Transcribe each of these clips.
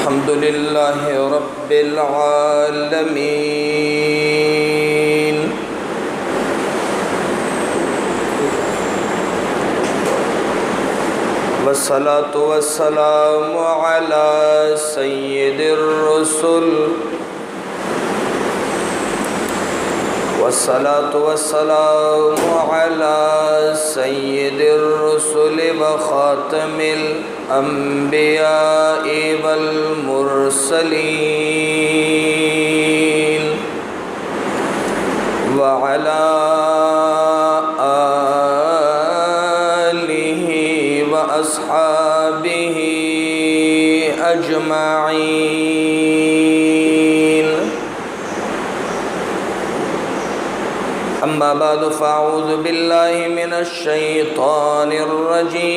अल्हम्दुलिल्लाहि रब्बिल आलमीन। वस्सलातु वस्सलामु अला सय्यिदिर रुसुल। वस्सलातु वस्सलामु अला सय्यिदिर रुसुल व खातमिल अंबिया'i वल मुरसलीन व अला आलिहि व अस्हाबिहि अजमईन। अम्मा बादु फ़अऊज़ु बिल्लाहि मिनश शैतानिर रजीम।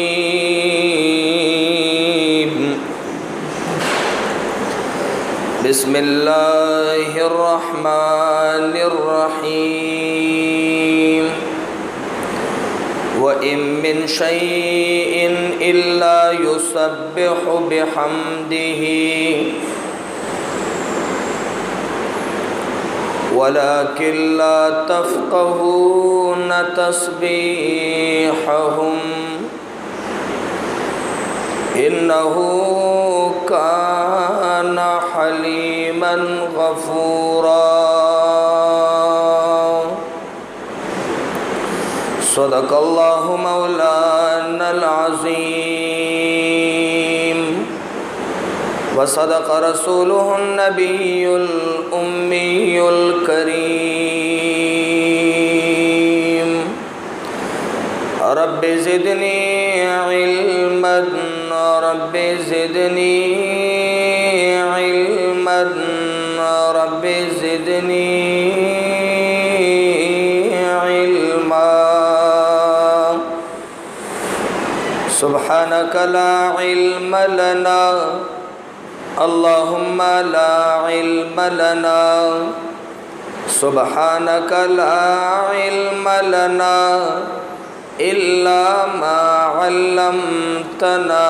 बिस्मिल्लाहिर रहमानिर रहीम। व इम मिन शैइन इल्ला युसब्बिहु बिहम्दिही वलाकिन ला तफ़क़हून तस्बीहहुम इन्नहु कान हलीमन गफ़ूरा। सदक़ल्लाहु मौलानल अज़ीम व सदक़ रसूलुहुन नबियुल उम्मियुल करीम। रब्बि ज़िदनी इल्मन रब्बि ज़िदनी इल्मन रब्बि ज़िदनी इल्मा। सुब्हानक ला इल्म लना अल्लाहुम्मा ला इल्म लना सुब्हानक ला इल्म लना इल्ला मा अल्लमतना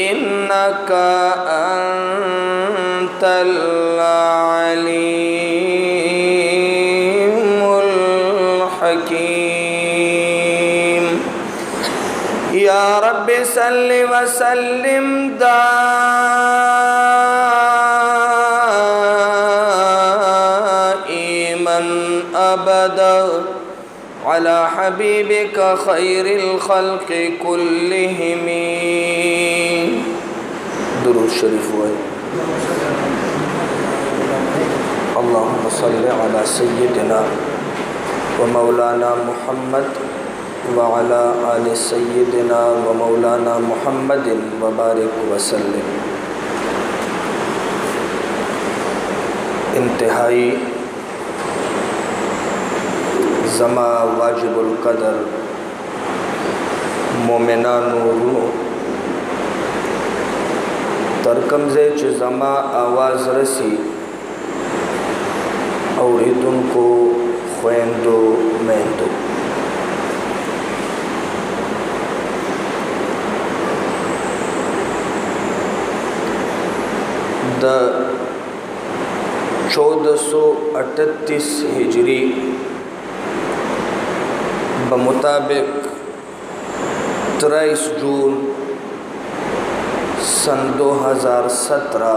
इन्नका अंतल अलीमुल हकीम। या रब्बि सल्लि व सल्लिम दाइमन अबदा अला हबीबिका खैरिल खल्क़ि कुल्लिहिम। दुरूद शरीफ हुआ। अल्लाहुम्मा सल्लि अला सय्यिदिना व मौलाना मुहम्मद व अला आलि सय्यिदिना व मौलाना मुहम्मदिन व बारिक वसल्लिम। इंतहाई ज़मा वाजिबुल क़दर मोमिनानू तरकमज़े च ज़मा आवाज़ रसी औरिदुन को ख़ुएंदो मेंदो। द 1438 हिजरी बमुताबिक 23 जून सन 2017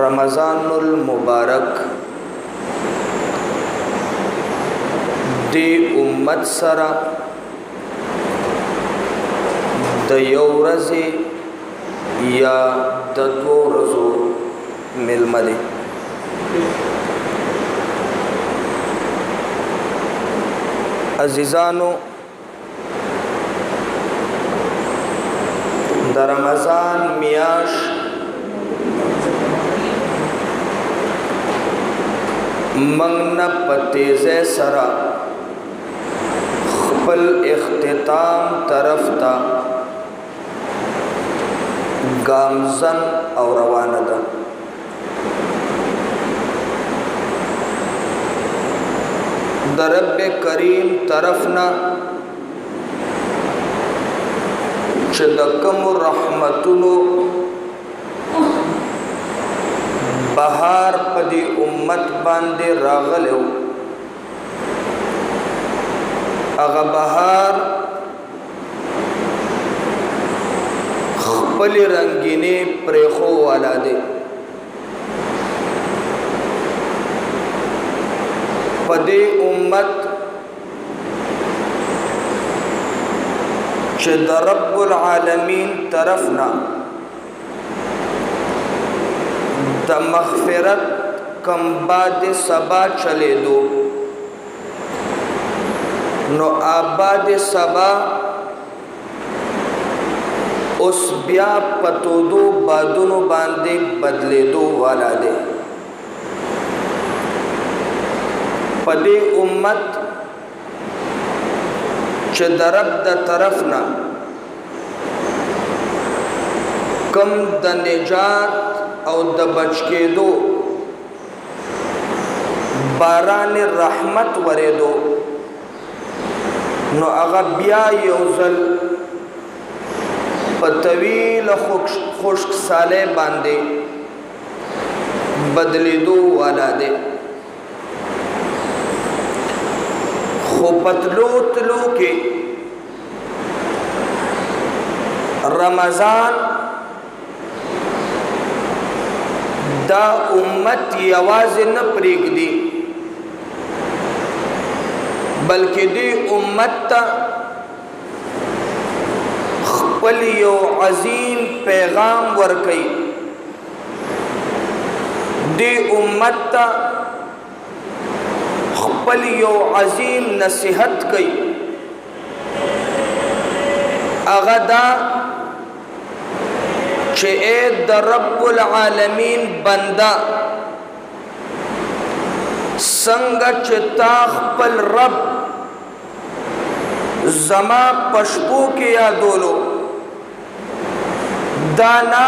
रमज़ानुल मुबारक दे उम्मत सरा द यौरज़े या द दो रज़ो मिलमदे। अज़ीज़ानो द रमज़ान मियाश मंगन पतेज़े सरा खपल इख्तिताम तरफता गामज़न और रवानदा। दरब करीम तरफना چې د کومو رحمتونو بهار په دې امت باندې راغلی و هغه بهار خپلې رنګینې پرېښو والا دی په دې امت چې د رب العالمین طرفنا د مغفرت کم باد سبا چلے دو نو آباد سبا اس بیا پتو دو بادونو باندے بدلے دو والا دے پدے امت چې د رب د طرفنا کم د نجات او د بچ کېدو باران رحمت ورېدو نو هغه بیا یو ځل په طویل خشک سالی باندې بدلېدو والا دی خو پتلو تلو کې رمضان دا امت یوازې نه پرېږدي بلکې دې امت ته خپل یو عظیم پیغام ورکوي دې امت ته خپل یو عظیم نصیحت کوي هغه دا چې اے د رب العالمین بندا څنګه چې تا خپل رب زما پشپو کې یادولو دانا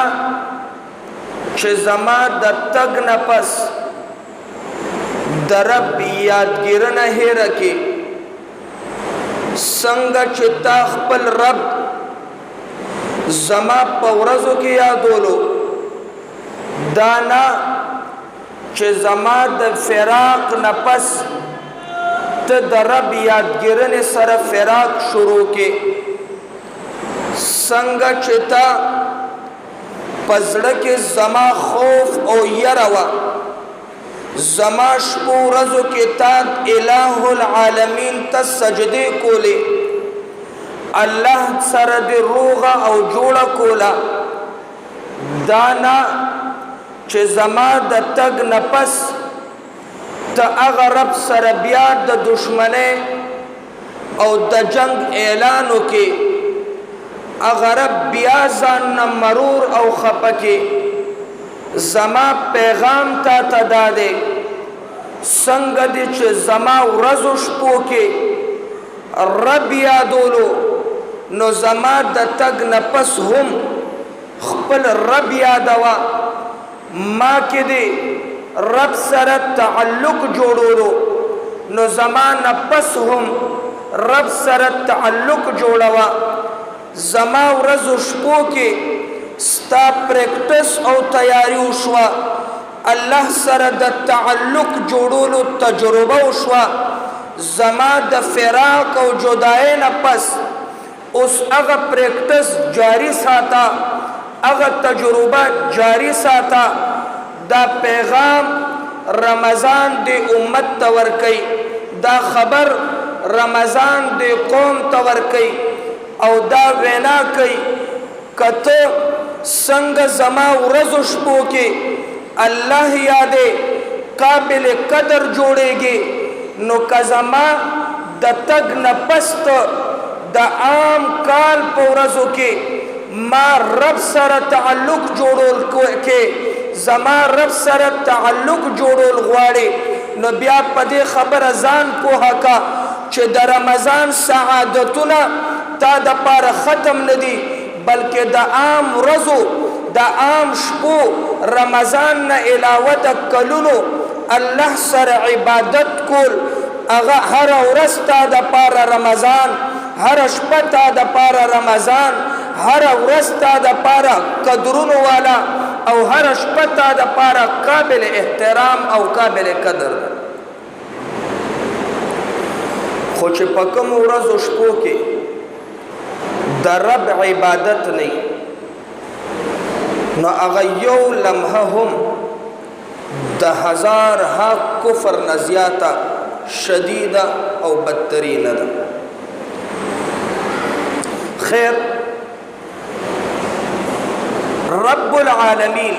چې زما د تګ نه پس د رب یادګیرنه هېره کې څنګه چې تا خپل رب زما په ورځو کې یادولو دانا چې زما د فراق نه پس ته د رب یادګیرنې سره فراق شروع کې څنګه چې تا په زړه کې زما خوف او یره وه زما شپو ورځو کې تا الہ العالمین ته سجدې کولې الله سره دې روغه او جوړه کوله دانا چې زما د تګ نه پس ته هغه رب سره بیا د دشمنۍ او د جنگ اعلان وکې هغه رب بیا ځان نه مرور او خفه کې زما پیغام تا ته دا دی څنګه دې چې زما ورځو شپو کې رب یادولو نو زما د تګ نه پس هم خپل رب یادوه ما کې دې رب سره تعلق جوړولو نو زما نه پس هم رب سره تعلق جوړوه زما ورځو شپو کې ستا پریکټس او تیاری وشوه الله سره د تعلق جوړولو تجربه وشوه زما د فراق او جدای نه پس اوس هغه پریکټس جاری ساته هغه تجربه جاری ساته دا پیغام رمضان دی امت ته ورکوي دا خبر رمضان دی قوم ته ورکوي او دا وینا کوي که ته څنګه زما ورځو شپو کې الله یادې قابل قدر جوړېږي نو که زما د تګ نه پس ته د عام کال په ورځو کې ما رب سره تعلق جوړول کې زما رب سره تعلق جوړول غواړي نو بیا په دې خبره ځان پوهه کا چې د رمضان سعادتونه تا د پاره ختم نه دي بلکې د عام ورځو د عام شپو رمضان نه علاوه د کلونو الله سره عبادت کول هغه هر ورځ تا د پاره رمضان هر شپه تا د پاره رمضان هر ورځ تا دپاره قدرونو والا او هر شپه تا دپاره قابل احترام او قابل قدر ده. خو چې په کومو ورځو شپو کې د رب عبادت نه نو هغه یو لمحه هم د هزار ها کفر نه زیاته شدیده او بدترینه ده. خیر، رب العالمین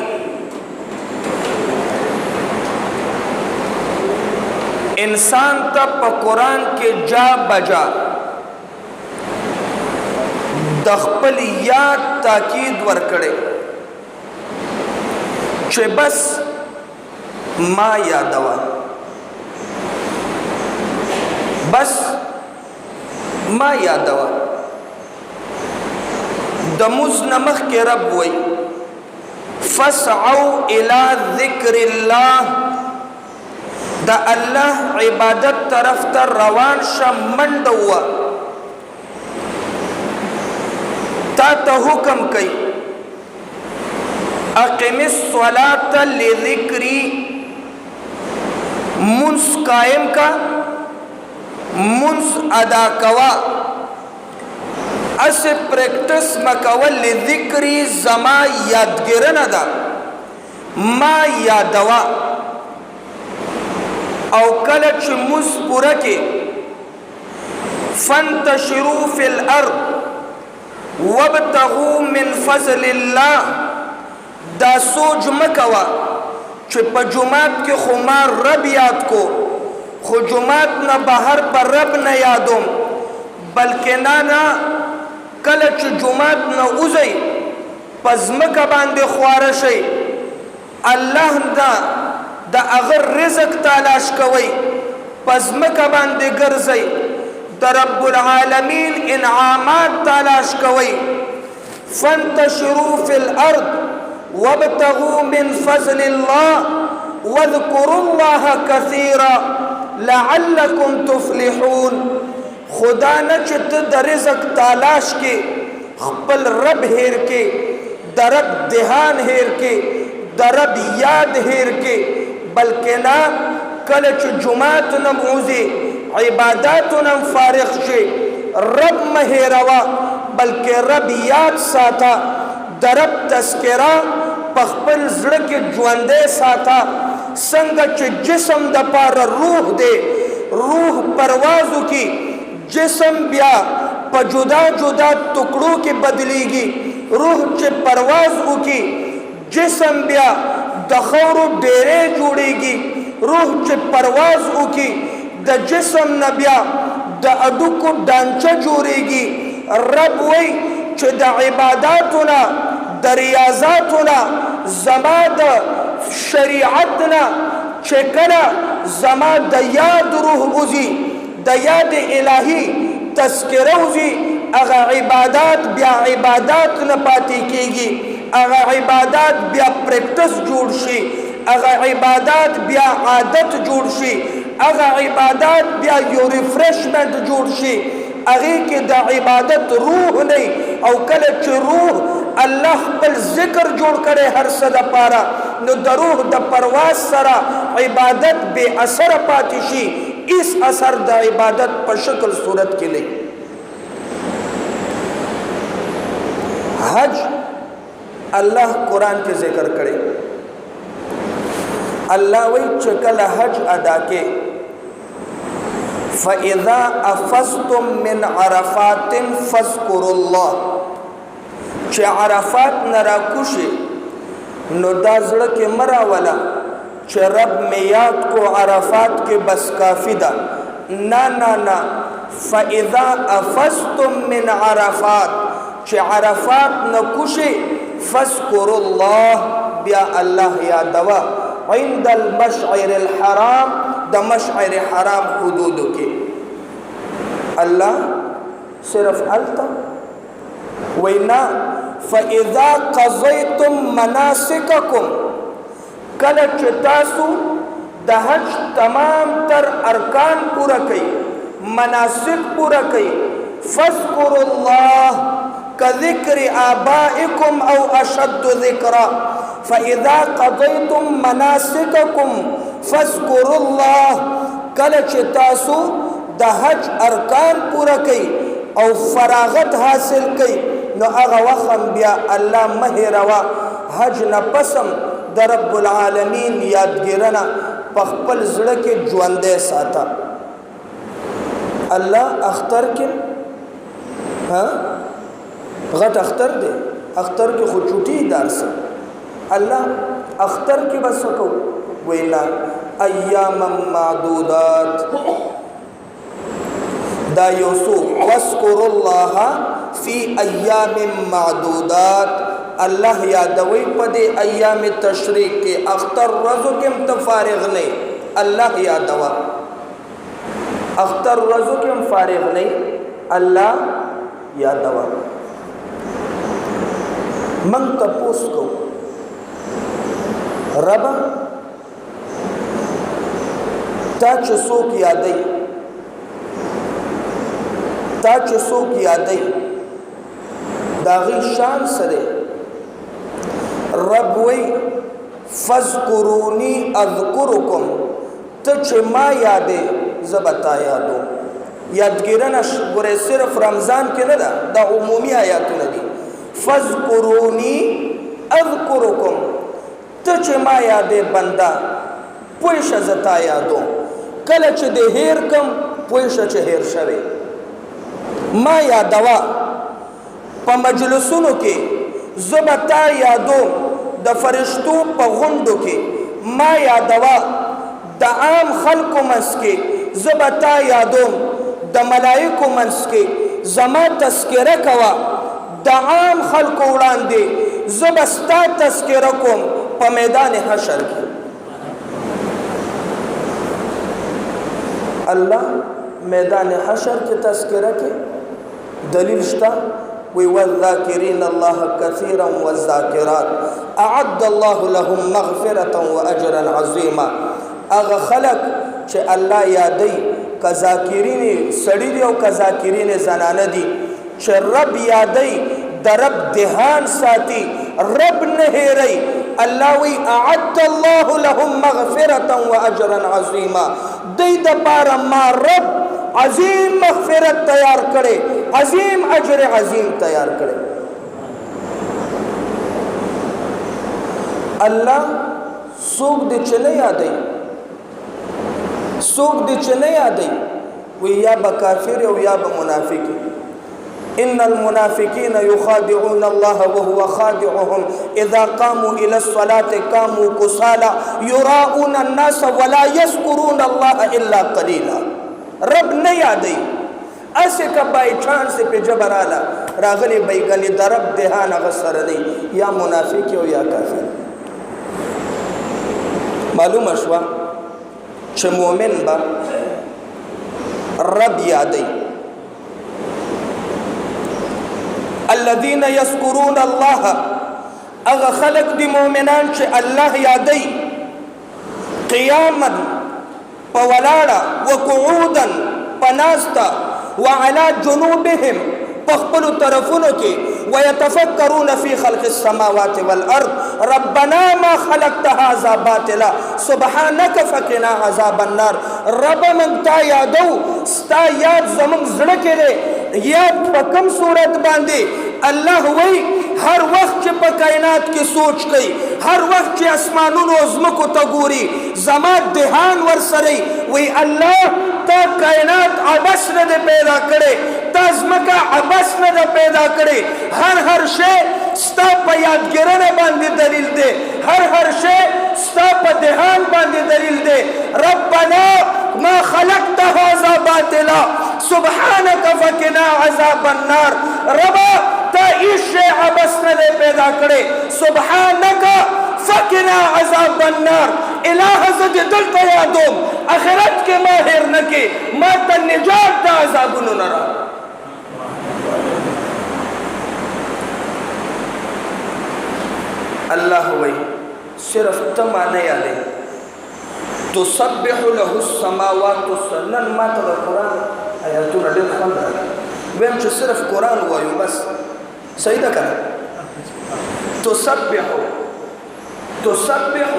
انسان ته په قرآن کې جا بجا د خپل یاد تاکید ورکړي چې بس ما یادوه، بس ما یادوه. د مز نمخ کې رب وی فسعوا الى ذکر الله، د الله عبادت طرف ته روان شه، منډه وه. تا ته حکم کوي اقم الصلاة لذکری، منس قائم کا، منس ادا کوا، اس پریکٹس مکول لذکری زما یادگرنه ده، ما یادوا. او کله چې موږ پوره کې فانتشروا فی الارض وابتغوا من فضل الله، دا سوچ مکوا چې په جماعت کې خو ما رب یاد کو، خو جماعت نه بهر پر رب نه یادوم، بلکې نه کله چې جماعت نه وځئ په ځمکه باندې خواره شئ، الله د هغه رزق تلاش کوئ، په ځمکه باندې ګرځئ، د رب العالمین انعامات تلاش کوئ. فانتشروا فی الارض وابتغوا من فضل الله واذكروا الله كثيرا لعلكم تفلحون. خدا نه چې ته د رزق تلاش کې خپل رب هیر کې، د رب دهان هیر کې، د رب یاد هیر کې، بلکې نه کله چې جماعت نه موزي عباداتو نه فارغ شي رب مه هیروه، بلکې رب یاد ساته، د رب تذکره په خپل زړه کې ژوندی ساته. څنګه چې جسم د پاره روح دی، روح پروازو کې، جسم بیا په جدا جدا ټکړو کې بدلیږي. روح چې پرواز وکړي جسم بیا د خاورو ډیرې جوړیږي. روح چې پرواز وکړي د جسم نه بیا د اډوکو ډانچه جوړیږي. رب وی چې د عباداتو نه، د ریاضاتو نه، زما د شریعت نه چې کله زما د یاد روح وځي، د یاد الهی تذکره وځي، هغه عبادات بیا عبادات نه پاتې کیږي، هغه عبادات بیا پریکټس جوړ شي، هغه عبادات بیا عادت جوړ شي، هغه عبادات بیا یو ریفریشمنٹ جوړ شي. هغه کې د عبادت روح نه، او کله چې روح الله خپل ذکر جوړ کړي هر څه د پاره، نو د روح د پرواز سره عبادت بے اثر پاتې شي. اس اثر د عبادت په شکل صورت کې لې. حج الله قرآن کې ذکر کړي، الله وی چې کله حج ادا کې فَإِذَا أَفَضْتُم مِّنْ عَرَفَاتٍ فَاذْكُرُوا اللَّهَ، چې عرفات نه راکوشي نو دا زړه کې مه راوله چې رب مې یاد کو عرفات کې بس کافي ده. نه نه نه، فَإِذَا أَفَضْتُم مِّنْ عَرَفَات، چې عرفات نه کوشي فَاذْكُرُوا اللَّهَ، بیا الله یادوه عند المشعر الحرام، د مشعر حرام حدودو کې. الله صرف التا وینا فَإِذَا قَضَيْتُم مَنَاسِكَكُمْ، کله چې تاسو د حج تمام تر ارکان پورا کړئ، مناسک پورا کړئ، فَاذْكُرُوا اللَّهَ، كذكر آبائكم أو أشد ذكرا فإذا قضيتم مناسككم فاذكروا الله کله چې تاسو د حج ارکان پوره کړئ او فراغت حاصل کړئ نو هغه وخت بیا الله مه هېروه حج نه پسم د رب العالمین یادګیرنه په خپل زړه کې ژوندی ساته الله اختر کې غټ اختر دی اختر کې خو چوټي دارسه الله اختر کې بس کو وینا ایام معدودات دا یوسو واذکر الله فی ایام معدودات الله یادوي په دې ایام تشریق کې اختر ورځو کې متفارغ نه الله یادوا اختر ورځو کې فارغ نه الله یادوا من تپوس کو ربا تا چې څوک یادوي تا چې څوک یادوي د هغې شان څه دی رب وی فاذکرونی اذکرکم ته چې ما یادې زه به تا یادوم یادګیرنه ګورئ صرف رمضان کې نه ده دا عمومي آیاتونه دي فاذکرونی اذکرکم ته چې ما یادې بنده پوه شه زه تا یادوم کله چې دې هیر کم پوه شه چې هیر شوی ما یادوه په مجلسونو کې زه به تا یادوم د فرشتو په غونډو کې ما یادوه د عام خلکو منځ کې زه به تا یادوم د ملایکو منځ کې زما تذکره کوه د عام خلکو وړاندې زه به ستا تذکره کوم په میدان حشر کې الله میدان حشر کې تذکره کې دلیل شته وی والذاکرین الله کثیرا والذاکرات اعد الله لهم مغفرة واجرا عظیما اغه خلق چې الله یادی که ذاکرین سړی دی او که ذاکرین زنانه دي چې رب یادی د رب دهان ساتي رب نه هېروي الله وی اعد الله لهم مغفرة واجرا عظیما دی دپاره ما رب عظیم مغفرت تیار کړي عظیم اجر عظیم تیار کړي الله څوک دې چې نه یادوي څوک دې چې نه یادوي وی یا به کافر او یا به منافق ان المنافقين يخادعون الله وهو خادعهم اذا قاموا الى الصلاه قاموا كسالى يراؤون الناس ولا يذكرون الله الا قليلا رب نه یادوي اسې که بای چانس پې جبر راله راغلی بیګنې د رب دهان هغه سره دی یا منافق او یا کافر معلومه شوه چې مؤمن به رب یادوي الذين يذكرون الله اغه خلق دي مؤمنان چې الله یادوي قیاما پولاړه وقعودا پناستا وعلى جنوبهم پخپلو طرفونو کې ويتفکرون في خلق السماوات والارض ربنا ما خلقت هذا باطلا سبحانك فقنا عذاب النار رب من تا یادو ستا یاد زمون زړه کې دی یاد په کوم صورت باندې الله وی هر وخت چې په کائنات کې سوچ کوي هر وخت چې اسمانونو او ځمکو ته ګوري زما دهان ورسره وی الله تا کائنات عبس نه پیدا کړي تا ځمکه عبس نه پیدا کړي هر شی ستا په یادګیرنه باندې دلیل دی هر شی ستا په دهان باندې دلیل دی ربنا ما خلقت هذا باطلا سبحانك فقنا عذاب النار ربا تا ایش عبس نه پیدا کړي سبحانك فقنا عذاب النار الہ زد دلتا یادوم اخرت کے ماہر نکے ما تا نجات دا عذابونو نرا اللہ وی صرف تمانے آلے تسبح له السماوات السنن ما تا دا قرآن آیاتون دل خواند آلے ویم چه صرف قرآن وایو بس صحیح ده کنه تسبح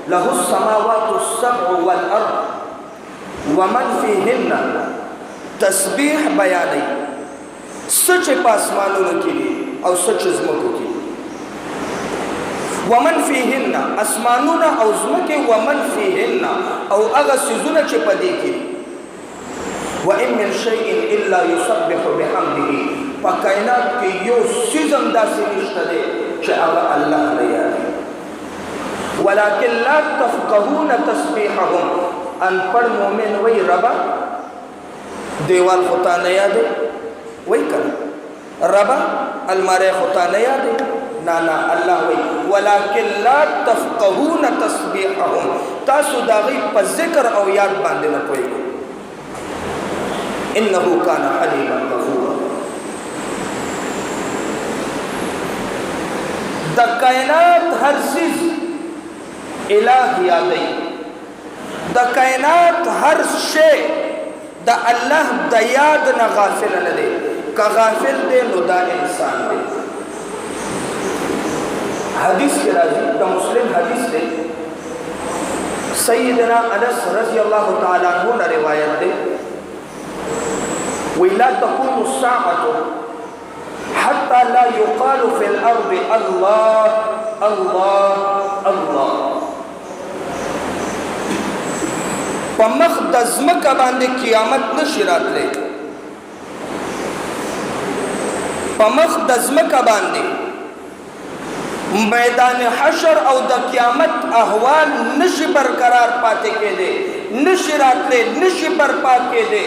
له السماوات السبع والارض ومن فيهن تسبیح بیانې سچ پاسمانونو کې او سچ زمکو کې ومن فيهن اسمانونه او زمکه ومن فيهن او هغه سيزونه چې پدې کې وان من شيء الا يسبح بحمده فکائنات کې یو سيزم داسې نشته دی چې هغه الله نه یادوي ولكن لا تفقهون تسبيحهم ان پر مومن وی ربا دیوال خطا نه یادې وای کړه ربا الماره خطا نه یادې نه الله وی ولكن لا تفقهون تسبيحهم تاسو داغي په ذکر او یاد باندې نه پوهیږئ انه كان حليما غفورا د کائنات هر چیز الہ یادې د کائنات هر شی د الله د یاد نه غافل نه دی که غافل دی نو دا انسان دی حدیث کے راضی دا مسلم حدیث دی سیدنا انس رضی اللہ تعالی عنہ نے روایت دی وَلَا تَقُومُ السَّاعَةُ حَتَّى لَا يُقَالُ فِي الْأَرْضِ اللَّهُ اللَّهُ اللَّهُ پمخ د ځمکه باندې قیامت نشي راتلی پمخ د ځمکه باندې میدان حشر او د قیامت احوال نشي برقرار پاتې کېدی نشي راتلی نشي برپا کېدی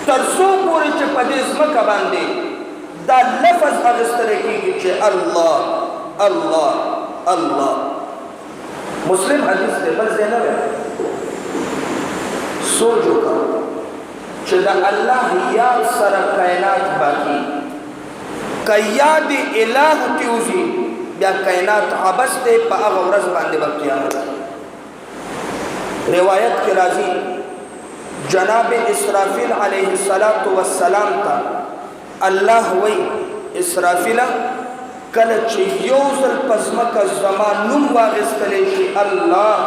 تر څو پورې چې په دې ځمکه باندې دا لفظ اخیستلی کېږي چې الله الله الله مسلم حدیث دی بل ځای نه دی سوچ وکړه چې د الله یاد سره کائنات باقي که یاد الہ کې وځي بیا کائنات عبث دی په هغه ورځ باندې به قیامت روایت کې راځي جناب اسرافیل علیه السلام ته الله وی اسرافیل کله چې یو ځل په ځمکه زما نوم واخیستلی شي الله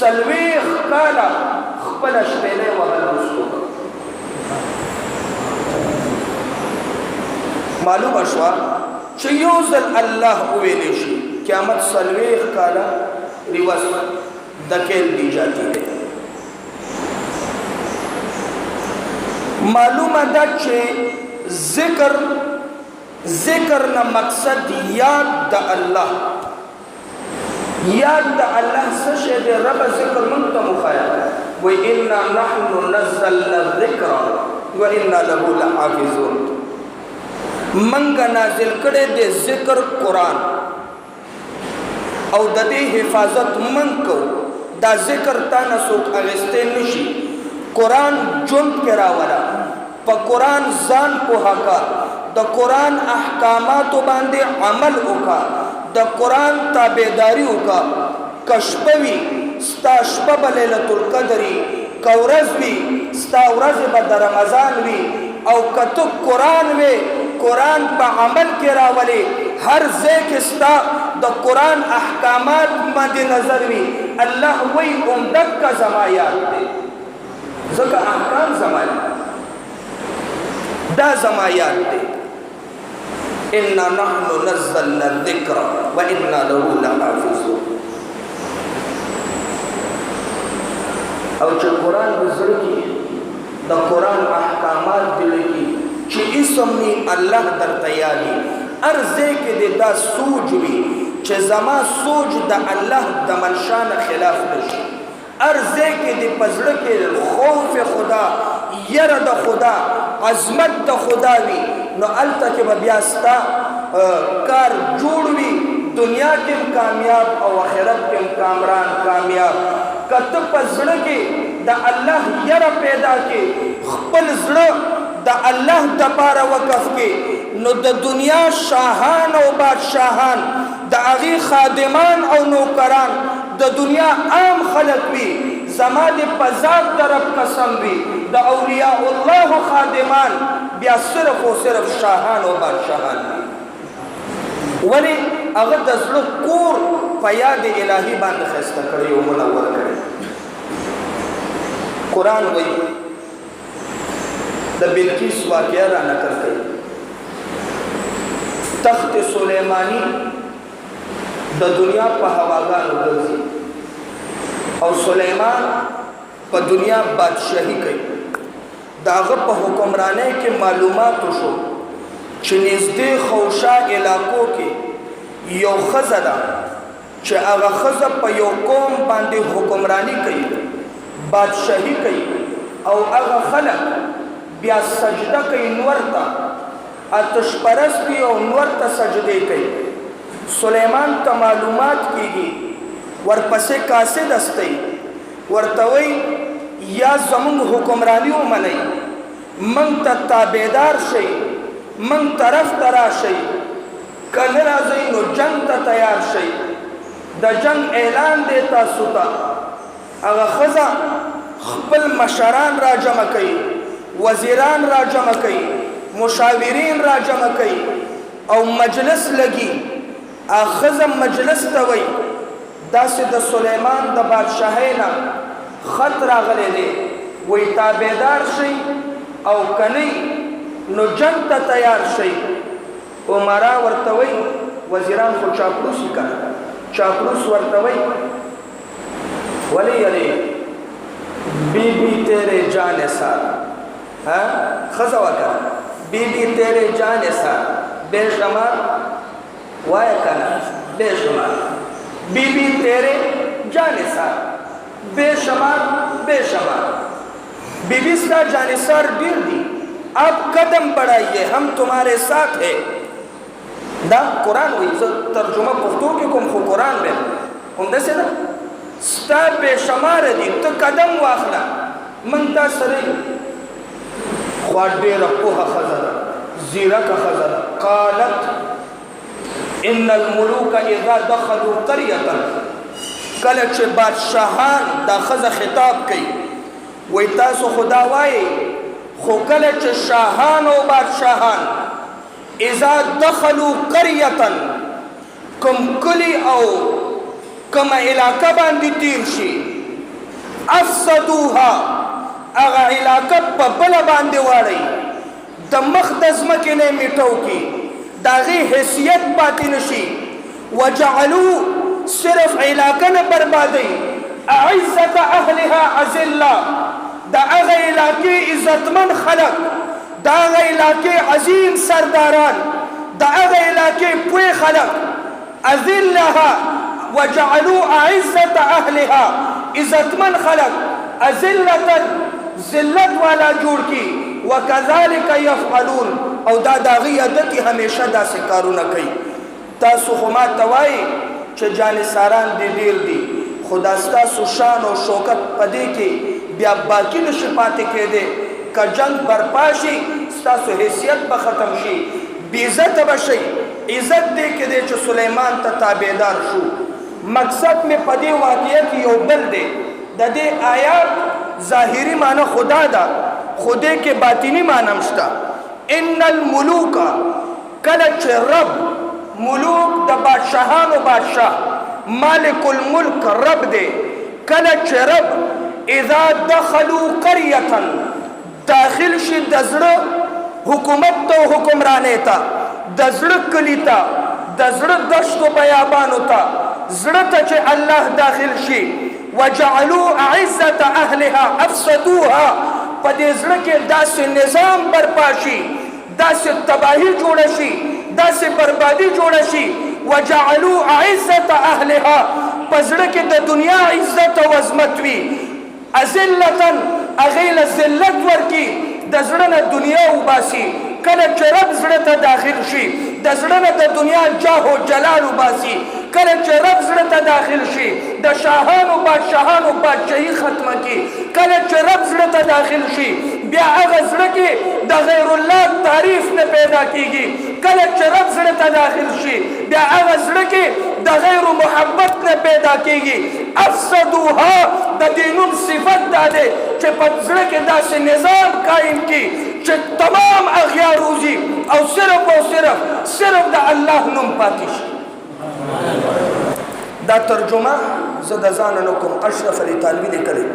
څلوېښت کاله خپله شپېلۍ وهل وروستو معلومه شوه چې یو ځل الله وویلی شي قیامت څلوېښت کاله ریوس دکیل دی جاتی ہے معلومه ده چې ذکر نه مقصد یاد د الله یاد د الله څه شی دی رب ذکر موږ ته مخایا و انا نحن نزلنا الذکر و انا له لحافظون منګه نازل کړي د ذکر قرآن او د دې حفاظت من کو دا ذکر تا نه څوک اغسته نشي قرآن جون کې راولا په قرآن ځان پوهه کا د قرآن احکامات باندې عمل وکا د قرآن تابعداري وکا کشپوي ستا شپه به لیلة القدر که ورځ وي ستا ورځې به د رمضان وي او که ته قرآن وې قرآن په عمل کې راولې هر ځای کې ستا د قرآن احکامات مد نظر وي الله وی عمدک زما یاد دی ځکه احکام زما دا زما یاد دی انا نحن نزلنا الذکر و انا له لحافظون او چې قرآن بزرگ کی د قرآن احکامات دلکی چې اسم نی الله در تیاری ارزه کې د دا سوچ وی چې زما سوچ د الله د منشان خلاف نشي ارزه کې د پزړه کې خوف خدا یره د خدا عظمت د خدا وی نو الته کې بیا ستا کار جوړ وی دنیا کې کامیاب او آخرت کې کامران کامیاب کته پزړه کې د الله یره پیدا کې خپل زړه د الله د پاره وقف کې نو د دنیا شاهان او بادشاهان د هغې خادمان او نوکران د دنیا عام خلق وي زما د په ذات د رب قسم وي د اولیاء الله خادمان بیا صرف او صرف شاهان او بادشاهان دي. ولې هغه د زړه کور په یاد الهي باندې ښایسته کړی او منور کړی. قرآن وایي د بلقیس واقعه را نقل کوي. تخت سلیمانی د دنیا په هواګانو ګرځي او سلیمان په دنیا بادشاهي کوي. د هغه په حکمرانۍ کې معلومات وشو چې نږدې خوشا علاقو کې یو ښځه ده چې هغه ښځه په یو قوم باندې حکمرانی کوي، بادشاهي کوي او هغه خلک بیا سجده کوي نور ته، آتش پرست دي او نور ته سجدې کوي. سلیمان ته معلومات کیږي، ورپسې قاصد استی ورته وایي یا زمونږ حکمرانی ومنئ، موږ ته تابعدار شئ، موږ طرف ته راشئ، که نه راځئ نو جنګ ته تیار شئ. د جنګ اعلان دی تاسو ته. هغه ښځه خپل مشران را جمع کوي، وزیران را جمع کوي، مشاورین را جمع کوي او مجلس لګي. هغه ښځه مجلس ته وایي داسې د سلیمان د بادشاهۍ نه خط راغلی دی، وایي تابعدار شئ او که نه نو جنګ ته تیار شئ. عمرا ورته وایي وزیران خو چاپلوس یې که نه، چاپلوس ورته وایي ولې یارې بی بی تیرے جان سار، ښځه وکړه بی بی تیرے جان سار بے شمار وایه که نه بے شمار، بی بی تیرے جان سار بے شمار بے شمار، بی بی ستا جانثار ډیر دي، آپ قدم بڑھائیے ہم تمہارے ساتھ ہیں. دا قرآن وایي، زه ترجمه پښتو کې کوم خو قرآن دی همداسې ده. ستا بے شماره دي، ته قدم واخله موږ تا سره یو. خو ډېره پوهه ښځه ده، زیرکه ښځه ده. قالت ان الملوک اذا دخلوا قریة، کله چې بادشاهان دا ښځه خطاب کوي وایي تاسو خو دا وایئ، خو کله چې شاهان او بادشاهان اذا دخلوا قریة کوم کلی او کومه علاقه باندې تیر شي، افسدوها هغه علاقه په بله باندې واړئ، د مخ د ځمکې نه یې میټو کړي، د هغې حیثیت پاتې نه شي. وجعلوا صرف علاقه نه بربادوي، اعزة اهلها اذله، د هغه علاقې عزتمن خلک، د هغه علاقې عظیم سرداران، د هغه علاقې پوه خلک، اذلها وجعلوا اعزة اهلها عزتمن خلق اذلة ذلت والا جوړ کی. وکذالک یفعلون او دا داغي عادت همیشه داسې کارونه کوي. تاسو خو ما ته وایي چې جانثاران دې ډېر دي، خو دا ستاسو شان او شوکت په دې کې بیا باقي نشي پاتې کېدی. که جنګ برپا شي ستاسو حیثیت به ختم شي، بېعزته به شئ. عزت دې کې دی چې سلیمان ته تابعدار شو. مقصد میں پدی واقعہ کی یو بل دے. د دې آیات ظاهری معنی خدا دا، خودے کے باطنی معنی مشتا. ان الملوک کله چې رب، ملوک د بادشاهانو بادشاہ، مالک الملک رب دے. کله چې رب اذا دخلوا قریة داخل شي د زړه حکومت ته حکمرانۍ ته، د زړه کلي ته، د زړه دشتو بیابانو ته، زړه ته چې الله داخل شي. وجعلوا اعزة اهلها افسدوها، په دې زړه کې داسې نظام برپا شي، داسې تباهي جوړه شي، داسې بربادي جوړه شي. وجعلوا اعزة اهلها، په زړه کې د دنیا عزت او عظمت وي. اذلة هغې له ذلت ورکي، د زړه نه دنیا وباسي. کله چې رب زړه ته داخل شي د زړه نه د دنیا جاه او جلال وباسي. کله چې رب زړه ته داخل شي د شاهانو بادشاهانو بادشاهي ختمه کړي. کله چې رب زړه ته داخل شي بیا هغه زړه کې د غیر الله تعریف نه پیدا کیږي. کله چې رب زړه ته داخل شي بیا هغه زړه کې د غیر محبت نه پیدا کیږي. افسدوها د دې نوم صفت دا دی چې په زړه کې داسې نظام قایم کړي چې تمام اغیار روزي او صرف د الله نوم پاتې شي. دا ترجمه زه د ځانه نه کوم، اشرف علي طالبي لیکلی.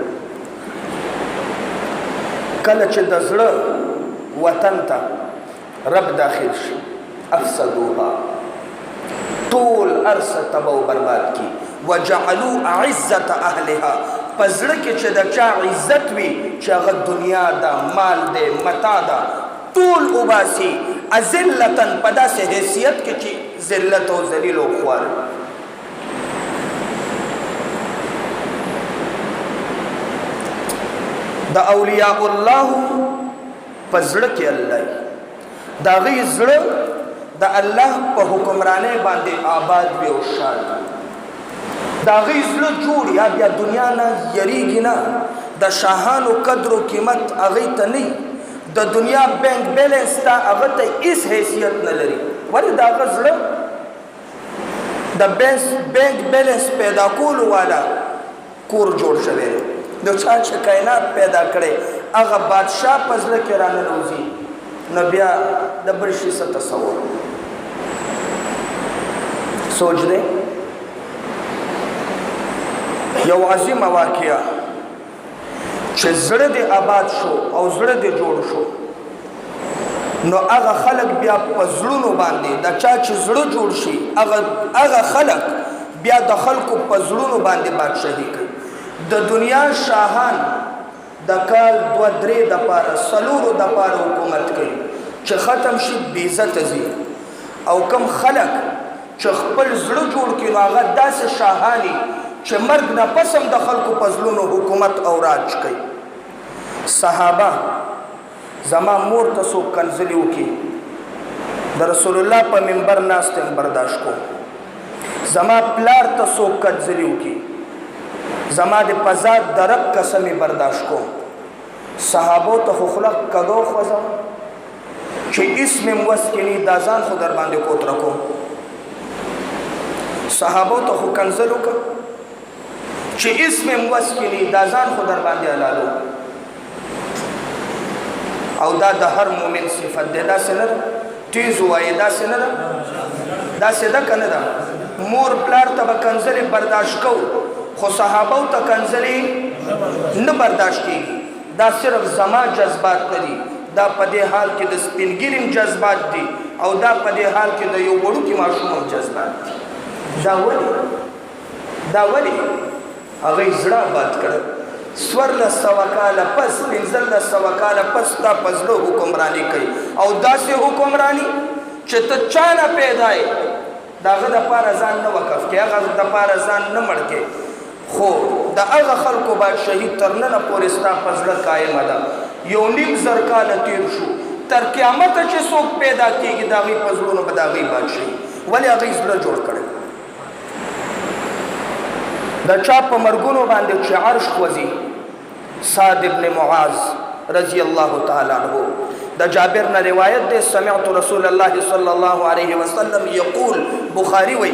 کله چې د زړه وطن ته رب داخل شي افسدوها، ټول ارسه تبا و برباد کی. وجعلوا عزت اهلها، په زړه کې چې د چا عزت وي چې هغه دنیا ده، مال دی، متا ده، ټول وباسي اذلتن، په داسې حیثیت کې چې ذلت او ذلیل او خوار. د اولیاء الله په زړه کې الله د هغې زړه د الله په حکمرانۍ باندې آباد وي او شاد د هغې زړه جوړ یا بیا دنیا نه یریږي نه. د شاهانو قدر و قیمت هغې ته نه د دنیا بینک بیلنس ته هغه ته هېڅ حیثیت نه لري. ولې د هغه زړه د بینک بیلنس پیدا کولو والا کور جوړ شوی دی. د چا چې کائنات پیدا کړی هغه بادشاه په زړه کې راننوځي، نو بیا د بل شي څه تصور. سوچ دی یو عظیمه واقعه چې زړه دې آباد شو او زړه دې جوړ شو، نو هغه خلک بیا په زړونو باندې د چا چې زړه جوړ شي هغه خلک بیا د خلکو په زړونو باندې بادشاهي کوي. د دنیا شاهان د کال 2-3 دپاره 4 دپاره حکومت کوي چې ختم شي بې عزته ځي، او کم خلک چې خپل زړه جوړ کړي نو هغه داسې شاهاني چې مرګ نه پس هم د خلکو په زړونو حکومت او راج کوي. صحابه زما مور ته څوک کنځلي وکړي د رسول الله په منبر ناست یم برداشت کوم، زما پلار ته څوک کنځلي وکړي زما د پزاد د رب قسمې برداشت کوم. صحابو ته خو خلق کدو خوځم چې اسم وس کې نه دا ځان خو در باندې کوتره کوم. صحابو ته خو کنځل وکړه چې اسم وس کې نه دا ځان خو در باندې حلالو. او دا د هر مؤمن صفت دی، داسې نه ده تیز ووایې، داسې نه ده، داسې ده که نه ده. مور پلار ته به کنځلې برداشت کوو، خو صحابو ته کنځلې نه برداشت کېږي. دا صرف زما جذبات نه دي، دا په دې حال کې د سپینګیریم جذبات دي، او دا په دې حال کې د یو وړوکي ماشوم هم جذبات دي. دا ولې هغوی زړه آباد کړه. 1400 کاله پس 1500 کاله پس تا په زړه حکمراني کوي، او داسې حکمراني چې ته چا نه پیدا یې د هغه دپاره ځان نه وقف کې، هغه دپاره ځان نه مړ کې، خو د هغه خلکو بادشاهي تر ننه پورې ستا په زړه قایمه ده. 1.5 کاله تیر شو، تر قیامته چې څوک پیدا کېږي د هغوی په زړونو به د هغوی بادشاهي. ولې هغوی زړه جوړ کړی. د چا په مرګونو باندې چې عرش خوځي، سعد ابن معاذ رضی الله تعالی عنہ د جابر نه روایت دی، سمعت رسول الله صلی الله علیه وسلم یقول، بخاری وی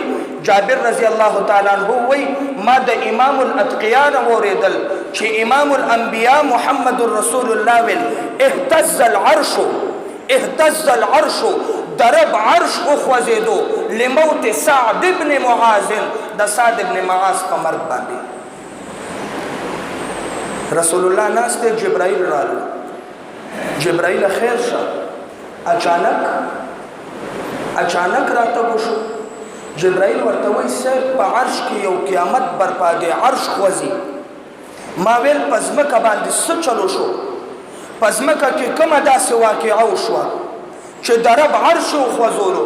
جابر رضی الله تعالی عنہ وی ما د امام الاتقیاء نه اوریدل چې امام الانبیاء محمد رسول الله ویل اهتز العرش درب عرش اخوزیدو لموت سعد ابن معاذ، د سعد ابن معاذ په مرګ باندې. رسول الله ناست دی، جبرائیل رالو، جبرائیل خیر شه، اچانک راته وشو. جبرائیل ورته وایي صاحب په عرش کې یو قیامت برپا دی، عرش خوځي. ما ویل په ځمکه باندې څه چلو شو، په ځمکه کې کومه داسې واقعه وشوه چې د رب عرش وخوځولو.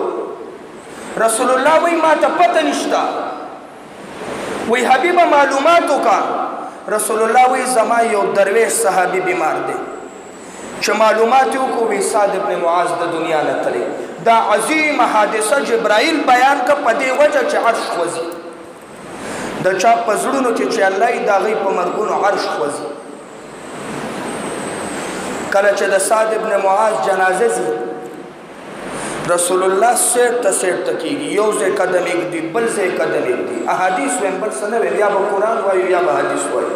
رسول الله وایي ما ته پته نشته. وایي حبیبه معلومات وکړه. رسول الله وایي زما یو درویش صحابي بیمار دی، چې معلومات یې وکړو وایي سعد ابن معاذ د دنیا نه تللی. دا عظیمه حادثه جبرائیل بیان که په دې وجه چې عرش خوځي. د چا په زړونو کې چې الله یې د هغوی په مرګونو عرش خوځي. کله چې د سعد ابن معاذ جنازه ځي، رسول الله سیټ ته کېږي، یو ځای قدم ایږدي، بل ځای قدم ایږدي. احادیث ویم بل څه نه ویم، یا به قرآن وایو یا به حدیث وایو.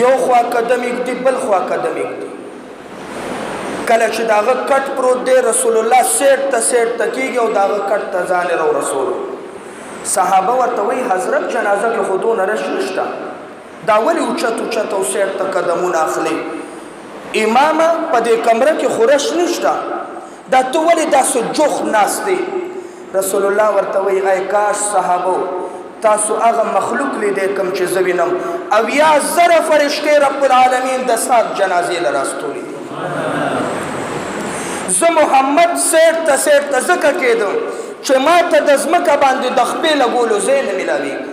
یو خوا قدم ایږدي، بل خوا قدم ایږدي. کله چې داغه کټ پروت دی رسول الله سیټ ته کېږي او داغه کټ ته ځان یې رسولو. صحابه ورته وایي حضرت جنازه کې خو دونه رش نشته، دا ولې اوچت او سیټ ته قدمونه اخلي؟ امامه په دې کمره کې خو رش نشته، دا ته ولې داسې جوخ ناست دی؟ رسول الله ورته وایي ای کاش صحابو تاسو هغه مخلوق لیدی کوم چې زه وینم، 80,000 فرشتې رب العالمین د سعد جنازې له راستولي دي. زه محمد سیټ ته ځکه کېدم چې ما ته د ځمکه باندې د خپې لګولو ځای نه میلاوېږي.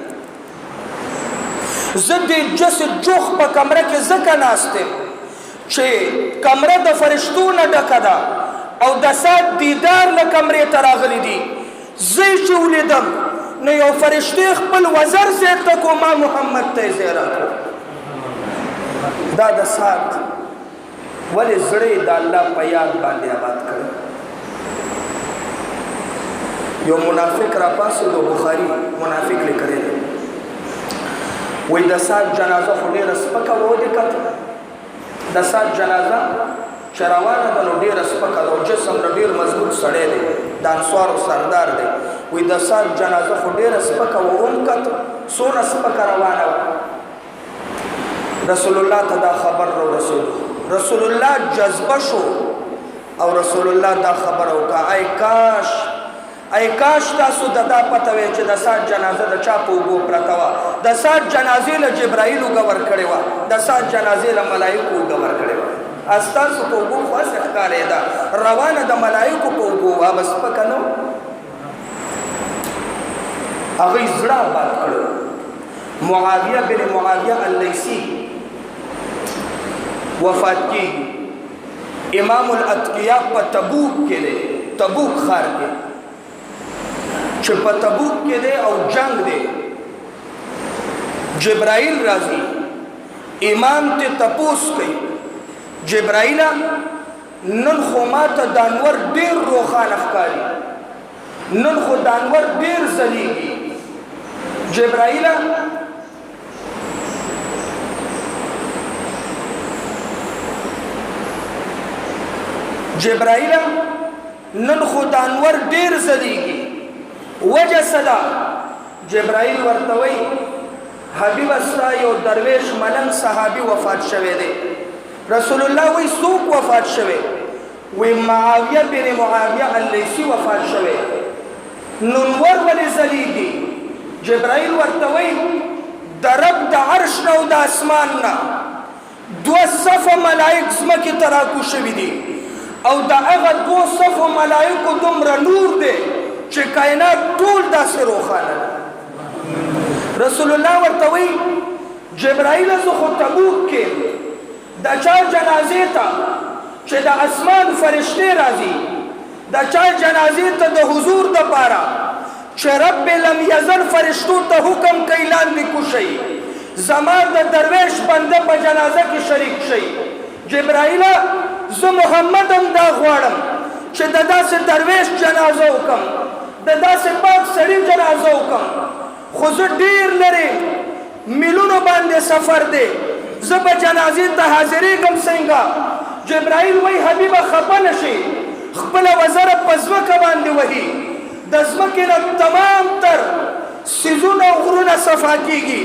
زه د جسد جوخ په کمره کې ځکه ناست یم چې کمره د فرشتو نه ډکه ده او د سعد دیدار له کمرې ته راغلی دي. زه یې چې ولیدم نو یو فرشتې خپل وزر سیټ ته کو، ما محمد ته یې ځای راکړو. دا د سعد ولې زړه د الله په یاد باندې آباد کړی. یو منافق را پاسېدو، بخاري منافق لیکلی دی، وایي د سعد جنازه خو ډېره سپکه وه، ودې کته د سعد جنازه چې روانه ده نو ډېره سپکه ده او جسم نه ډېر مضبوط سړی دی، د انصارو سردار دی. وایي د سعد جنازه خو ډېره سپکه وه، ومکته څونه سپکه روانه وه. رسول الله ته دا خبر رسولو، رسول الله جذبه شو او رسول الله دا خبر وکړه ای کاش تاسو د دا پته وی چې د سعد جنازه د چا په اوبو پرته وه. د سعد جنازې له جبرائیل اوږه ورکړې وه، د سعد جنازې له ملایکو اوږه ورکړې وه. ستاسو په اوبو خو هسې ښکارېده، روانه د ملایکو په اوبو وه، بس سپکه نه وه. هغوی زړه آباد کړی. معاویه بن معاویه اللیثي وفات کېږي. امام الاتقیا په تبوک کې دی، تبوک ښار کې چې په تبوک کې دی او جنگ دی. جبرائیل راځي، امام ته تپوس کوي جبرائیله نن خو ما ته د انور ډېر روښانه ښکاري، نن خو د انور ډېر ځلېږي. جبرائیله نن خو د انور ډېر ځلېږي، وجه څه ده؟ جبرائیل ورته وایي حبیبه ستا یو درویش ملنګ صحابي وفات شوی دی. رسول الله وایي څوک وفات شوی؟ وایي معاویه بن معاویه اللیثي وفات شوی. ننور ولې ځلېږي؟ جبرائیل ورته وایي د رب د عرش نه او د اسمان نه 2 صفه ملائک ځمکې ته راکو شوي دي او د هغه 2 صفو ملائکو دومره نور دی چې کائنات ټول داسې روښانه ده. رسول الله ورته وایي جبرائیل زه خو تبوک کې د چا جنازې ته چې د اسمان فرشتې راځي، د چا جنازې ته د حضور دپاره چې رب لم یزل فرشتو ته حکم کوي لاندې کوشئ، زما د درویش بنده په جنازه کې شریک شئ. جبرائیله زه محمد هم دا غواړم چې د داسې درویش جنازه وکړم، د داسې پاک سړي جنازه وکړم، خو زه ډېر لرې میلونو باندې سفر دی، زه به جنازې ته حاضرېږم څنګه؟ جبرائیل وایي حبیبه خفه نه شي، خپله وزره په ځمکه باندې وهي، د ځمکې نه تمام تر سیزونه او غرونه صفا کېږي.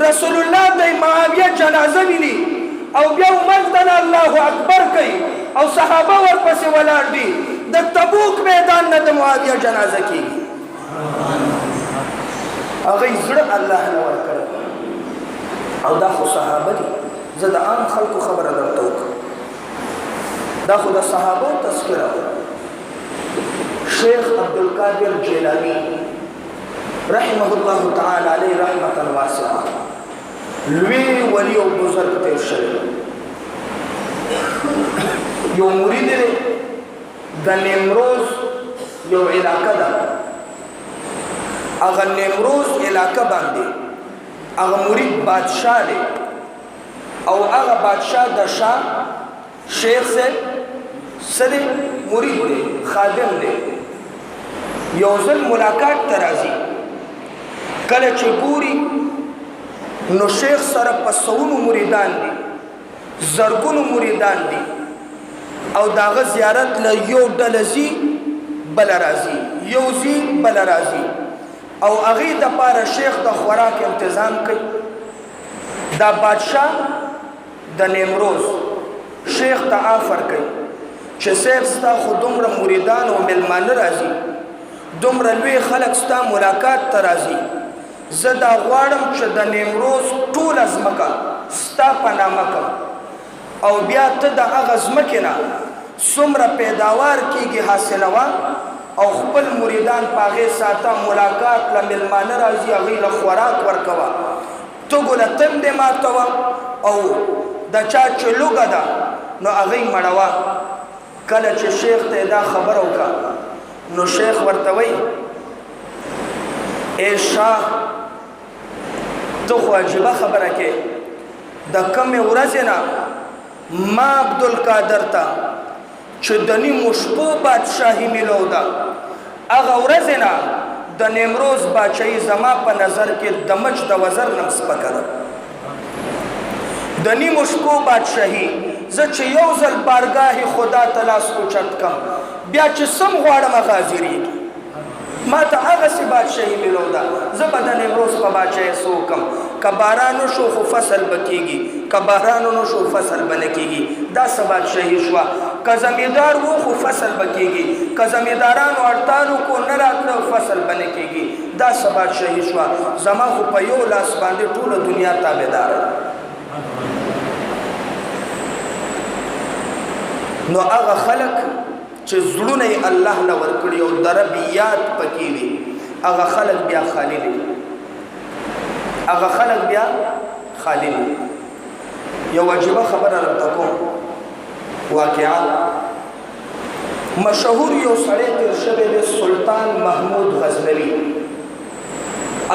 رسول الله د معاویه جنازه ویني او بیا ومنځ نه الله اکبر کوي او صحابه ورپسې ولاړ دي. د تبوک میدان نه د معاویه جنازه کېږي. هغوی زړه الله نه ورکړی او دا خو صحابه دي. زه د عام خلکو خبره درته وکړم، دا خو د صحابو تذکره ده. شیخ عبدالقادر جیلانی رحمه الله تعالی علیه رحمة واسعه لوی ولی او بزرگ تیر شوی. یو مرید دی د نیمروز یو علاقه ده، هغه نیمروز علاقه باندې هغه مرید بادشاه دی او هغه بادشاه د شاه شیخ سے سره مرید دی، خادم دی. یو ځل ملاقات ته راځي، کله چې ګوري نو شیخ سره په سونو مریدان دي، زرګونو مریدان دي. او داغه زیارت له یو ډله ځي بله راځي، یو ځي بله راځي، او هغې دپاره شیخ د خوراک انتظام کوي. دا بادشاه د نیمروز شیخ ته آفر کوي چې صاحب ستا خو دومره مریدان او میلمانه راځي، دومره لوی خلک ستا ملاقات ته راځي، زه دا غواړم چې د نیمروز ټوله ځمکه ستا په نامه کړم، او بیا ته د هغه ځمکې نه څومره پیداوار کېږي حاصلوه، او خپل مریدان په هغې ساته، ملاقات له میلمانه راځي، هغوی له خوراک ورکوه، تږو له تندې ماتوه، او د چا چې لوږه ده نو هغوی مړوه. کله چې شیخ ته دا خبره وکړه نو شیخ ورته وایي ای شاه ته خو عجیبه خبره کې د کمې ورځې نه ما عبدالقادر ته چې د نیمو شپو بادشاهي میلو ده هغه ورځې نه د نیمروز باچهي زما په نظر کې د مچ د وزر نه سپکه ده. د نیمو شپو بادشاهي زه چې یو ځل بارګاه خدا ته لاس اوچت کم بیا چې سم غواړم هغه حاضرېږي. ما ته هغسې بادشاهي میلو ده، زه به د نیمروز په باچهۍ څه وکړم؟ که باران وشو خو فصل به کېږي، که باران ونه شو فصل به نه کېږي. دا څه بادشاهي شوه؟ که زمیندار و خو فصل به کېږي، که زمیندارانو اړتانو کو نه راتله فصل به نه کېږي. دا څه بادشاهي شوه؟ زما خو په یو لاس باندې ټوله دنیا تابعداره ده. نو هغه خلک چې زړونه یې الله له ورکړي او د رب یاد پکې وي هغه خلک بیا خالی دي، هغه خلک بیا خالی دي. یو عجیبه خبره درته کوم، واقعا مشهور یو سړی تېر شوی دی سلطان محمود غزنوي،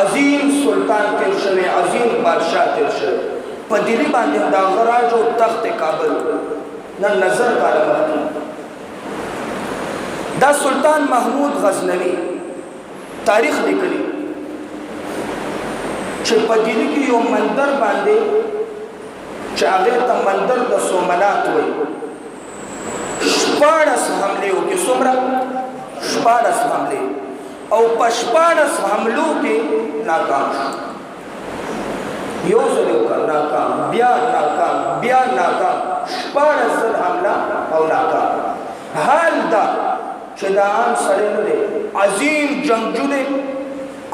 عظیم سلطان تېر شوی، عظیم بادشاه تېر شوی، په دلی باندې د هغه راج او تخت کابل نن نظر کاله مخکې. دا سلطان محمود غزنوي تاریخ لیکلی چې په دلی کې یو مندر باندې چې هغې ته مندر د سومنات وایي 14 حملې وکړي. څومره؟ 14 حملې، او په 14 حملو کې ناکام شو. یو ځل یې وکړ ناکام، بیا ناکام، بیا ناکام، 14 ځل حمله او ناکام. حال دا چې دا عام سړی نه دی، عظیم جنگجو دی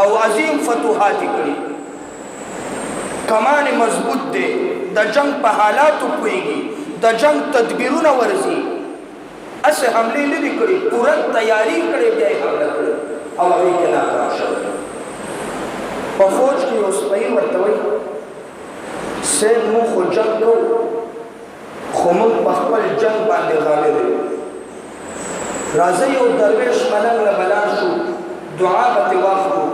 او عظیم فتوحات یې کړي، کمان مضبوط دی، د جنگ په حالاتو پوهېږي، د جنگ تدبیرونه ورځي، هسې حملې نه دي کړي، پوره تیاري کړې بیا یې حمله کړې او هغې کې ناکام شوی. په فوج کې یو سپی ورته وایي صاحب موږ خو جنګ کوو خو موږ په خپل جنګ باندې غالب یو، راځئ یو درویش ملنګ له بلان شو، دعا به ترې واخلو،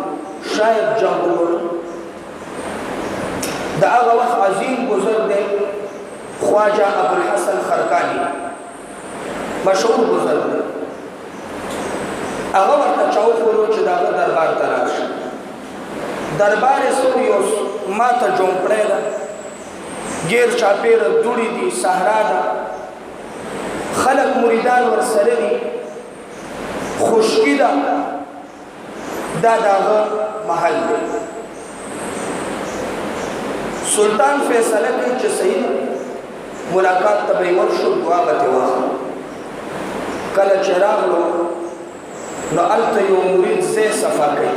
شاید جنګ وکړو. د هغه وخت عظیم بزرګ دی خواجه ابوالحسن خرقاني، مشهور بزرګ دی. هغه ورته چاوخولو چې د هغه دربار ته راشي. دربار یې څو یو ماته جومپړی ده، ګیر چاپېره دوړې دي، صحرا ده، خلک مریدان ورسره دي، خشکي ده. دا د هغه محل دی. سلطان فیصله کوي چې صحیح ملاقات ته به یې ورشو، دعا به ترې واخلو. کله چې راغلو نو هلته یو مرید ځای صفا کوي،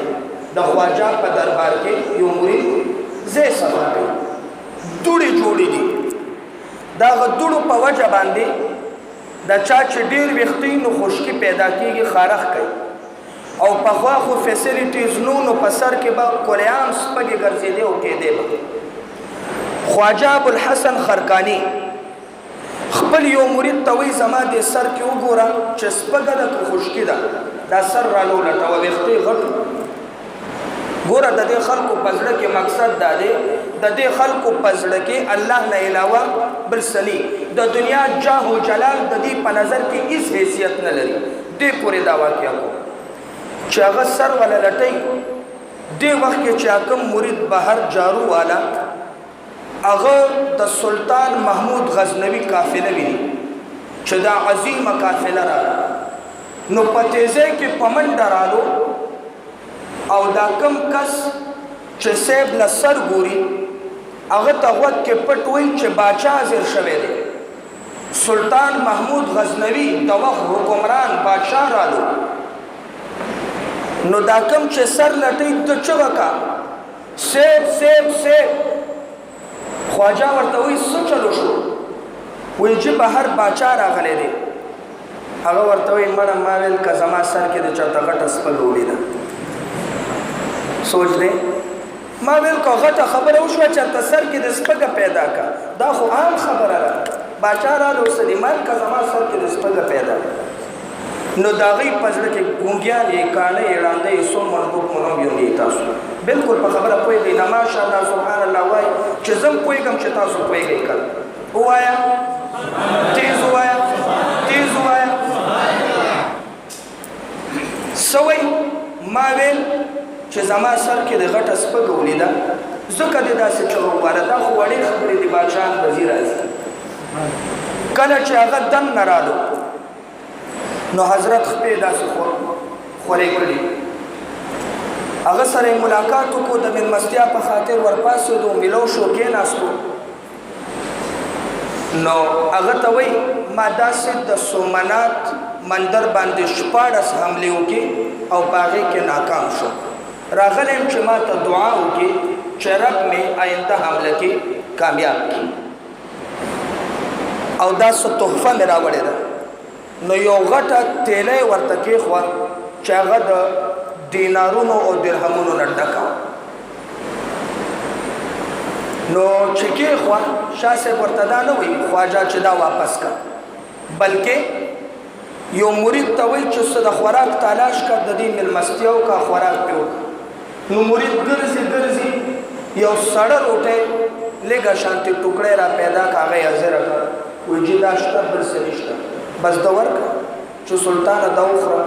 د خواجه په دربار کې یو مرید ځای صفا کوي، دوړې جوړې دي. د هغه دوړو په وجه باندې د چا چې ډېر ویښته نو خشکي پیدا کېږي، خارښ کوي، او پخوا خو فیسیلیټیز نو په سر کې به کلیام سپږې ګرځېدې او کېدې به. خواجه ابوالحسن خرقاني خپل یو مرید ته وایي زما دې سر کې وګوره چې سپږه ده که خشکي ده، دا سر رالو لټوه، ویښته غټ ګوره. د دې خلکو په زړه کې مقصد دا دی، د دې خلکو په زړه کې الله نه علاوه بل څه د دنیا جاه و جلال د دې په نظر کې هیڅ حیثیت نه لري. دې پورې دا واقعه کو چې هغه سر ولا لټۍ. دې وخت کې چې کوم مرید بهر جارو والا هغه د سلطان محمود غزنوي قافله ویني، چې دا عظیمه قافله راغله نو په تیزۍ کې په منډه رالو او دا کم کس چې صاحب له سر ګوري هغه ته غوږ کې پټ وایي چې باچا حاضر شوی دی سلطان محمود غزنوي د وخت حکمران بادشاه رالو نو دا کم چې سر لټی ته چغه کا سیب سیب سیب خواجه ورته وایي څه چلو شو وایي چې بهر باچا راغلی دی هغه ورته وایي مړه ما ویل که زما سر کې د چاته غټه سپه ولیده سوچ دی ما ویل که غټه خبره وشوه چېرته سر کې د سپږه پیدا کا دا خو عام خبره ده باچا راغلی اوس دې مال که زما سر کې د سپږه پیدا نو د هغوی په زړه کې ګونګیان یې کاڼه یې ړانده یې څو منبوک منوم یونې تاسو بلکل په خبره پوهېږئ نه ماشاءالله سبحان الله وایي چې زه هم پوهېږم چې تاسو پوهېږئ کله ووایه تیز ووایه تیز ووایه څه وایي ما ویل چې زما سر کې د غټه سپږه ولیده ځکه دې داسې چغه وواره دا خو وړې خبرې دي بادشاهان وزیر راځي کله چې هغه دم نه رالو نو حضرت خپې داسې خورې کړي هغه سره یې ملاقات وکړو د مېلمستیا په خاطر ورپاڅېدو میلو شو کېناستو نو هغه ته وایي ما داسې د سومنات مندر باندې 14 حملې وکړي او په هغې کې ناکام شو راغلی یم چې ما ته دعا وکړي چې رب مې آینده حمله کې کامیاب کړي او دا څه تحفه مې راوړې ده نو یو غټه تیلی ورته کېښوه چې هغه د دینارونو او درهمونو نه ډکه نو چې کېښوه شاه صاحب ورته دا نه وایي خواجه چې دا واپس کړه بلکې یو مرید ته وایي چې څه د خوراک تلاش کړه د دې مېلمستیا وکړه خوراک پې وکړه نو مرید ګرځي ګرځي یو سړه روټۍ لږه شانتې ټوکړی را پیدا کړه هغه یې حاضره کړه وایي چې دا شته بل څه نشته بس د ورکړه چې سلطانه دا وخوره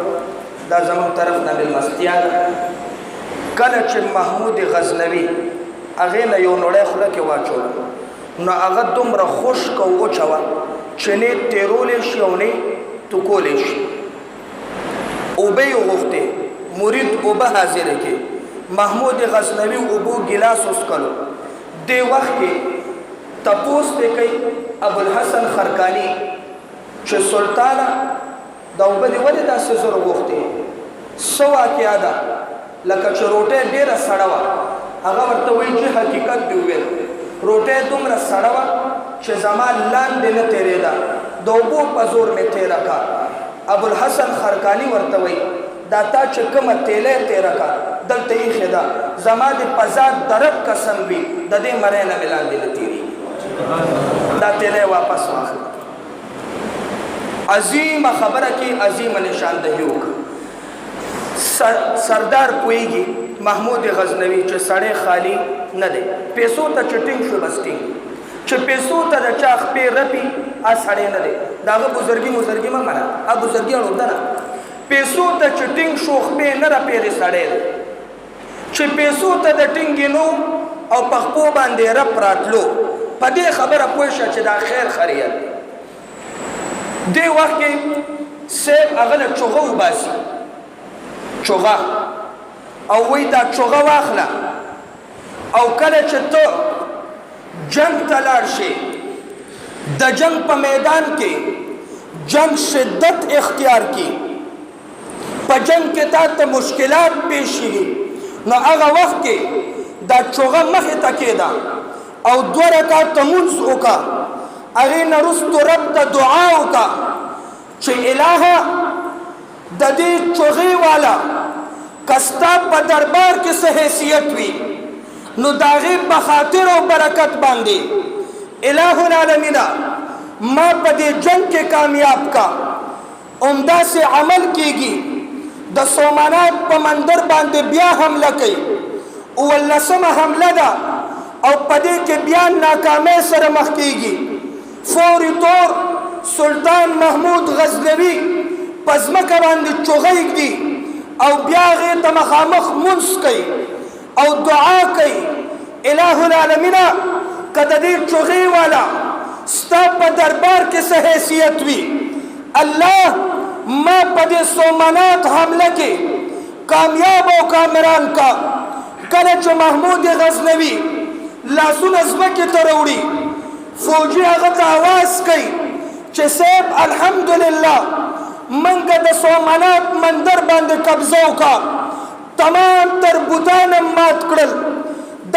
دا زموږ طرف نه مېلمستیا ده کله چې محمود غزنوي هغې نه یو نوړی خوله کې واچوله نو هغه دومره خشک او وچه وه چې نه تېرولی شي او نه توکولی شي اوبه یې وغوښتې مرید اوبه حاضرې کړې محمود غزنوي اوبو ګیلاس وڅښلو دې وخت کې تپوس پې کوي ابوالحسن خرقاني چې سلطانه دا اوبه دې ولې داسې زر وغوښتې څه واقعه ده لکه چې روټۍ ډېره سړه وه هغه ورته وایي چې حقیقت دې وویل روټۍ دومره سړه وه چې زما لاندې نه تېرېده د اوبو په زور مې تېره کړه ابوالحسن خرقاني ورته وایي دا تا چې کومه تیلی تېره کړه دلته ایښې ده زما د په ذات د رب قسم وي د دې مرۍ نه مې لاندې نه تېرېږي دا تیلی واپس واخله عظیمه خبره کې عظیمه نشاندهي وکړه سردار پوهېږي محمود غزنوي چې سړی خالی نه دی پیسو ته چې ټینګ شو بس ټینګ چې پیسو ته د چا خپې رپي سړی نه دی د هغه بزرګي مزرګي مه منه هغه بزرګي اړونده نه پیسو ته چې ټینګ شو خپې نه رپېږي سړی دی چې پیسو ته د ټینګې نو او په خپو باندې رپ راتلو په دې خبره پوه شه چې دا خیر خریت دی دې وخت کې صاحب هغه له چغه وباسي چغه او وایي دا چغه واخله او کله چې ته جنگ ته لاړ شي د جنگ په میدان کې جنگ شدت اختیار کی په جنگ کې تا ته مشکلات پیش شي نو هغه وخت کې دا چغه مخې ته کېده او 2 رکعاته لمونځ وکړه هغې نه وروستو رب ته دعا وکړه چې الهه د دې چغې والا که ستا په دربار کې څه حیثیت وي نو د هغې په خاطر او برکت باندې اله العالمینه ما په دې جنگ کې کامیاب کا همداسې عمل کېږي د سومنات په مندر باندې بیا حمله کوي 19مه حمله ده او په دې کې بیا ناکامۍ سره مخ کېږي فوري طور سلطان محمود غزنوي په ځمکه باندې چغه ږدي او بیا هغې ته مخامخ لمونځ کوي او دعا کوي اله العالمینه که د دې چغې والا ستا په دربار کې څه حیثیت وي الله ما پدې سومنات حمله کې کامیاب او کامران کا. کله چې محمود غزنوي لاسونه ځمکې ته راوړي فوجي هغه ته آواز کوي چې صاحب الحمدلله منګه د سومنات مندر باندې قبضه وکړه، تمام تر بوتان مات کړل.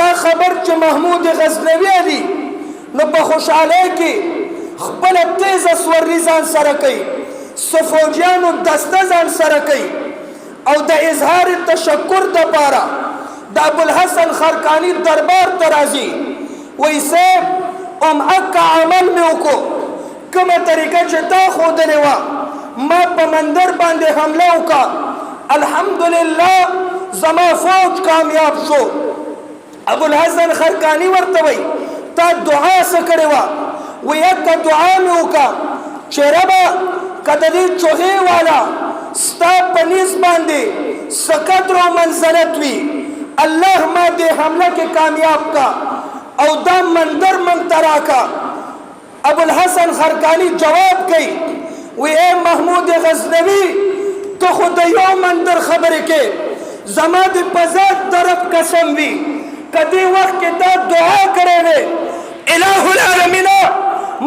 دا خبر چې محمود غزنوي علي نو په خوشحالۍ کې خپله تیزه سورلي ځان سره کوي، فوجیانو دسته ځان سره کوي او د اظهار تشکر دپاره د ابوالحسن خرقاني دربار ته راځي. وایي صاحب هماغه عمل مې وکړو کومه طریقه چې تا ښودلې وه، ما په مندر باندې حمله وکړه، الحمدلله زما فوج کامیاب شو. ابوالحسن خرقاني ورته وایي تا دعا څه کړې وه؟ وایي یکه دعا مې وکړه چې ربه که د دې چوغې والا ستا په نیز باندې څه قدر او منزلت وي، الله ما دې حمله کې کامیاب کا او دا مندر من ته راکا. ابوالحسن خرقاني جواب کوي وی اے محمود غزنوي تو خو د یو مندر خبرې کې زما د په ذات طرف قسم وي که دې وخت کې دا دعا کړې وې الہ العالمین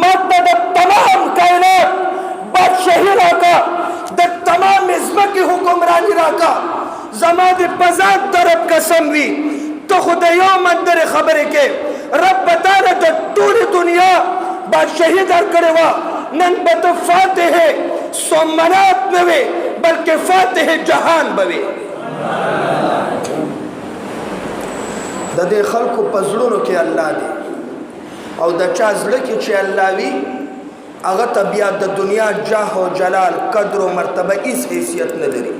ما ته د تمام کائنات بادشاهي راکا، د تمام ځمکې حکمراني راکا، زما د په ذات طرف قسم وي تو خو د یو مندر خبرې کې رب تعالی د ټولې دنیا بادشاهي درکړې وه، نن به ته فاتح سومنات نه وې بلکې فاتح جهان به وې. د دې خلکو په زړونو کې الله دی او د چا زړه کې چې الله وي هغه ته بیا د دنیا جاه او جلال قدر او مرتبه هیڅ حیثیت نه لري.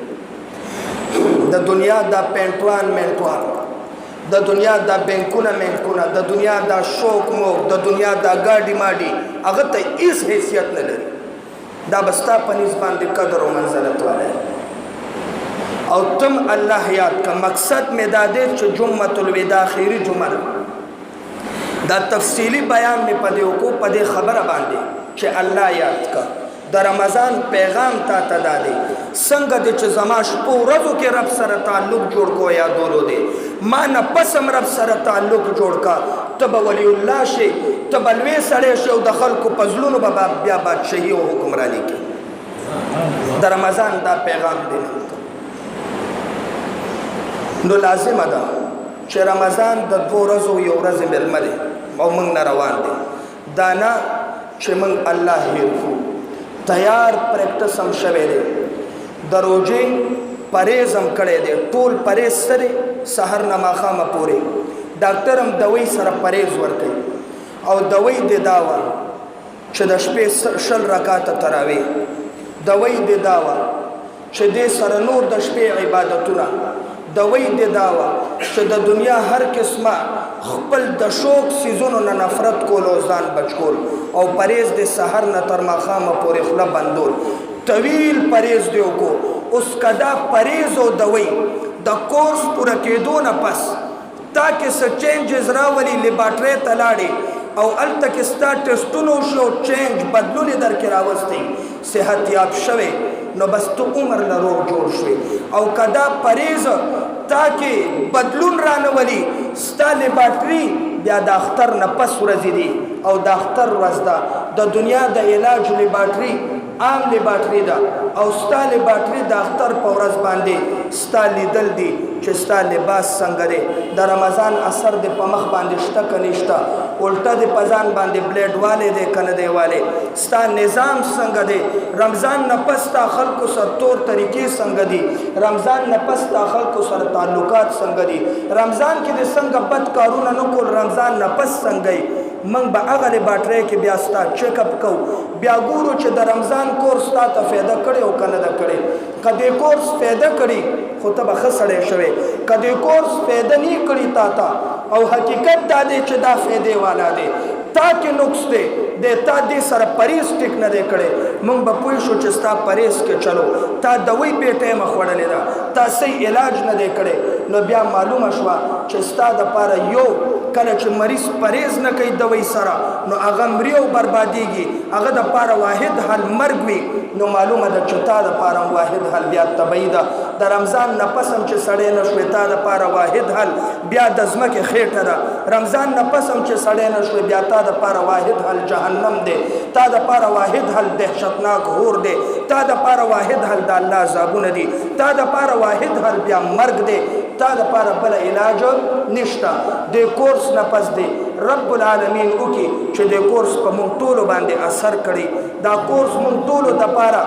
د دنیا دا پینټوان منټوان، د دنیا دا بینکونه منکونه، د دنیا دا شوق موق، د دنیا دا ګاډي ماډي هغه ته هیڅ حیثیت نه لري. دا به ستا په نیز باندې قدر او منزلت والی او تم الله یاد کا. مقصد مې دا دی چې جمعة الوداع خیری جمعه ده، دا تفصیلی بیان مې په دې وکړو په دې خبره باندې چې الله یاد کا. د رمضان پیغام تا ته دا دی څنګه دی چې زما شپو ورځو کې رب سره تعلق جوړ کو یادولو دی، ما نه پس هم رب سره تعلق جوړ کا، ته به ولی الله شي، ته به لوی سړی شي او د خلکو په زړونو به بیا بادشاهي او حکمراني کوي. د رمضان دا پیغام دی. نو لازمه ده چې رمضان د 2 ورځو یو ورځ مېلمه دی او موږ نه روان دی. دا نه چې موږ الله هیر کړو، تیار پریکټس هم شوی دی، د روژې پرهیز هم کړی دی، ټول پرهیز سره سحر نه ماښامه پورې. ډاکټر هم دوی سره پرهیز ورکوي او دوی د دا وه چې د شپې 20 رکعاته تراویح، دوی د دا وه چې دې سره نور د شپې عبادتونه، دوی د دا وه چې د دنیا هر قسمه خپل د شوق سیزونو نه نفرت کول او ځان بچ کول او پرهیز د سحر نه تر ماښامه پورې خوله بندول، طویل پرهیز دی وکړو. اوس که دا پرهیز او دوی د کورس پوره کېدو نه پس تا کې څه چینجز راولي، لیبارټرۍ ته لاړې او هلته کې ستا ټسټونه وشي او چینج بدلون یې درکې راوستی، صحت یاب شوی، نو بس تو عمر له روغ جوړ شوې. او که دا پرهیز تا کې بدلون رانولي، ستا لیبارټري بیا د اختر نه پس ورځې دي او د اختر ورځ ده، د دنیا د علاج لیبارټري عام لیبارټري ده او ستا لیبارټري د اختر په ورځ باندې ستا لیدل دي چې ستا لباس څنګه دی، د رمضان اثر د په مخ باندې شته که نشته، الټه د په ځان باندې بلیډ والی دی که نه دی والی، ستا نظام څنګه دی، رمضان نه پس ستا خلکو سره طور طریقې څنګه دي، رمضان نه پس ستا خلکو سره تعلقات څنګه دي، رمضان کې د څنګه بد کارونه نه کول، رمضان نه پس څنګه یې. موږ به هغه لیبارټرۍ کې بیا ستا چیک اپ کوو، بیا ګورو چې د رمضان کورس تا ته فایده کړې او که نه ده کړې. که دې کورس فایده کړي خو ته به ښه سړی شوې، که دې کورس فایده نه کړي تا ته او حقیقت دا دی چې دا فایدې والا دی، تا کې نقص دی، د تا دې سره پرهیز ټیک نه دی کړی، موږ به پوه شو چې ستا پرهیز کې چلو، تا دوی بې ټایمه خوړلې ده، تا صحیح علاج نه دی کړی، نو بیا معلومه شوه چې ستا دپاره یو کله چې مریض پرهیز نه کوي دوی سره نو هغه مري او بربادیږي هغه د پاره واحد حل مرګ وي نو معلومه ده چې تا د پاره واحد حل بیا تبعی ده د رمضان نه پس هم چې سړی نه شوې تا د پاره واحد حل بیا د ځمکې خېټه ده رمضان نه پس هم چې سړی نه شوې بیا تا د پاره واحد حل جهنم دی تا د پاره واحد حل دهشتناک اور دی تا د پاره واحد حل د الله عذابونه دي تا د پاره واحد حل بیا مرګ دی تا د پاره بل علاج نشته د کورس نه پس دی رب العالمین وکي چې د کورس په مونږ ټولو باندې اثر کړي دا کورس مونږ ټولو د پاره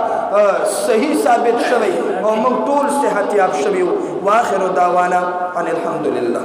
صحیح ثابت شوی او مونږ ټول صحت یاب شوي واخر دعوانا ان الحمدلله